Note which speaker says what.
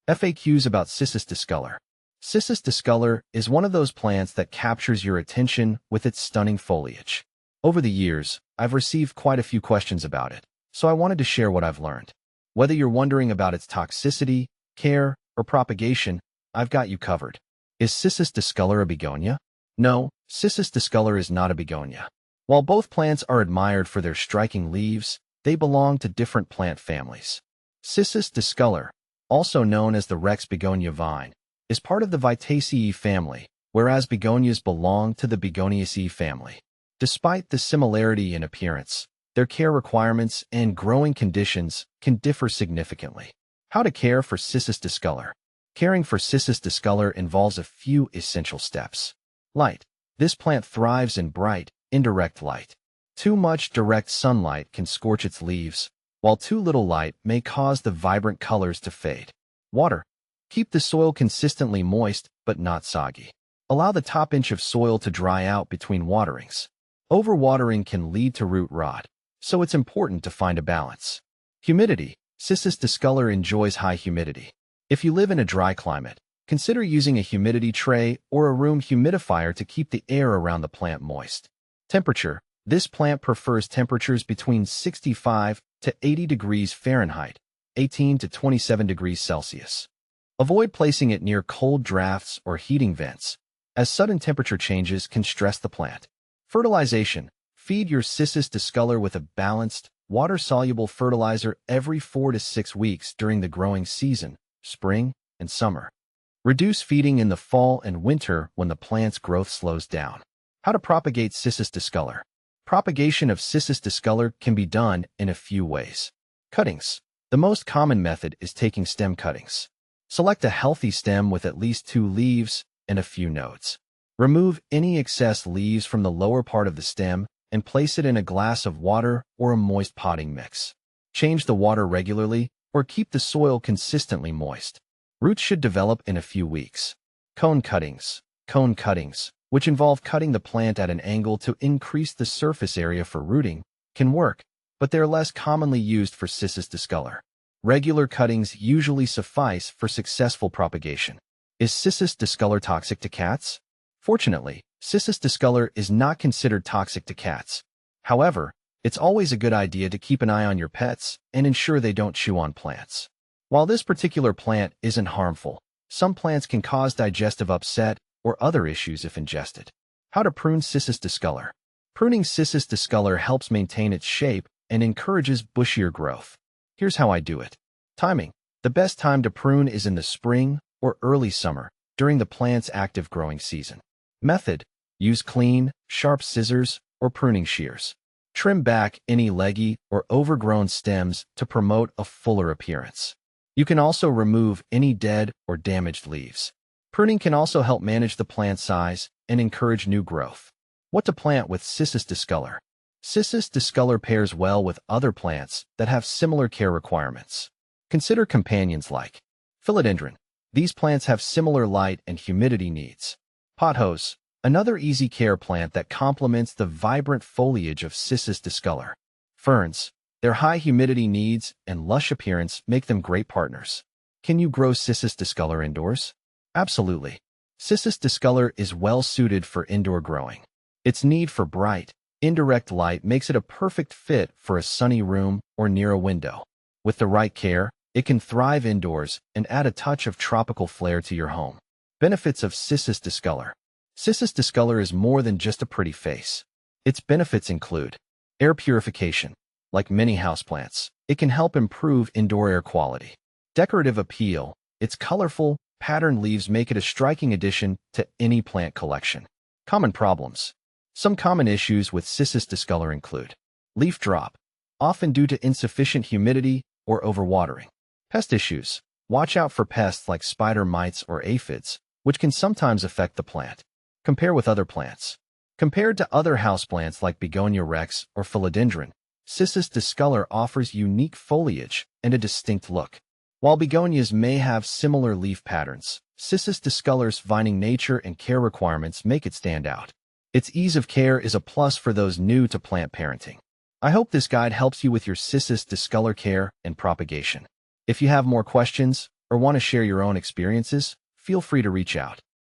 Speaker 1: FAQs about Cissus discolor. Cissus discolor is one of those plants that captures your attention with its stunning foliage. Over the years, I've received quite a few questions about it, so I wanted to share what I've learned. Whether you're wondering about its toxicity, care, or propagation, I've got you covered. Is Cissus discolor a begonia? No, Cissus discolor is not a begonia. While both plants are admired for their striking leaves, they belong to different plant families. Cissus discolor, also known as the Rex begonia vine, is part of the Vitaceae family, whereas begonias belong to the Begoniaceae family. Despite the similarity in appearance, their care requirements and growing conditions can differ significantly. How to care for Cissus discolor. Caring for Cissus discolor involves a few essential steps. Light. This plant thrives in bright, indirect light. Too much direct sunlight can scorch its leaves, while too little light may cause the vibrant colors to fade. Water. Keep the soil consistently moist, but not soggy. Allow the top inch of soil to dry out between waterings. Overwatering can lead to root rot, so it's important to find a balance. Humidity. Cissus discolor enjoys high humidity. If you live in a dry climate, consider using a humidity tray or a room humidifier to keep the air around the plant moist. Temperature. This plant prefers temperatures between 65 to 80 degrees Fahrenheit, 18 to 27 degrees Celsius. Avoid placing it near cold drafts or heating vents, as sudden temperature changes can stress the plant. Fertilization. Feed your Cissus discolor with a balanced, water-soluble fertilizer every 4 to 6 weeks during the growing season, spring and summer. Reduce feeding in the fall and winter when the plant's growth slows down. How to propagate Cissus discolor. Propagation of Cissus discolor can be done in a few ways. Cuttings. The most common method is taking stem cuttings. Select a healthy stem with at least 2 leaves and a few nodes. Remove any excess leaves from the lower part of the stem and place it in a glass of water or a moist potting mix. Change the water regularly or keep the soil consistently moist. Roots should develop in a few weeks. Cone cuttings. Cone cuttings, which involve cutting the plant at an angle to increase the surface area for rooting, can work, but they're less commonly used for Cissus discolor. Regular cuttings usually suffice for successful propagation. Is Cissus discolor toxic to cats? Fortunately, Cissus discolor is not considered toxic to cats. However, it's always a good idea to keep an eye on your pets and ensure they don't chew on plants. While this particular plant isn't harmful, some plants can cause digestive upset or other issues if ingested. How to prune Cissus discolor. Pruning Cissus discolor helps maintain its shape and encourages bushier growth. Here's how I do it. Timing. The best time to prune is in the spring or early summer, during the plant's active growing season. Method. Use clean, sharp scissors or pruning shears. Trim back any leggy or overgrown stems to promote a fuller appearance. You can also remove any dead or damaged leaves. Pruning can also help manage the plant size and encourage new growth. What to plant with Cissus discolor. Cissus discolor pairs well with other plants that have similar care requirements. Consider companions like philodendron. These plants have similar light and humidity needs. Pothos, another easy care plant that complements the vibrant foliage of Cissus discolor. Ferns. Their high humidity needs and lush appearance make them great partners. Can you grow Cissus discolor indoors? Absolutely. Cissus discolor is well suited for indoor growing. Its need for bright, indirect light makes it a perfect fit for a sunny room or near a window. With the right care, it can thrive indoors and add a touch of tropical flair to your home. Benefits of Cissus discolor. Cissus discolor is more than just a pretty face. Its benefits include air purification. Like many houseplants, it can help improve indoor air quality. Decorative appeal. Its colorful, patterned leaves make it a striking addition to any plant collection. Common problems. Some common issues with Cissus discolor include leaf drop, often due to insufficient humidity or overwatering. Pest issues. Watch out for pests like spider mites or aphids, which can sometimes affect the plant. Compare with other plants. Compared to other houseplants like Begonia rex or philodendron, Cissus discolor offers unique foliage and a distinct look. While begonias may have similar leaf patterns, Cissus discolor's vining nature and care requirements make it stand out. Its ease of care is a plus for those new to plant parenting. I hope this guide helps you with your Cissus discolor care and propagation. If you have more questions or want to share your own experiences, feel free to reach out.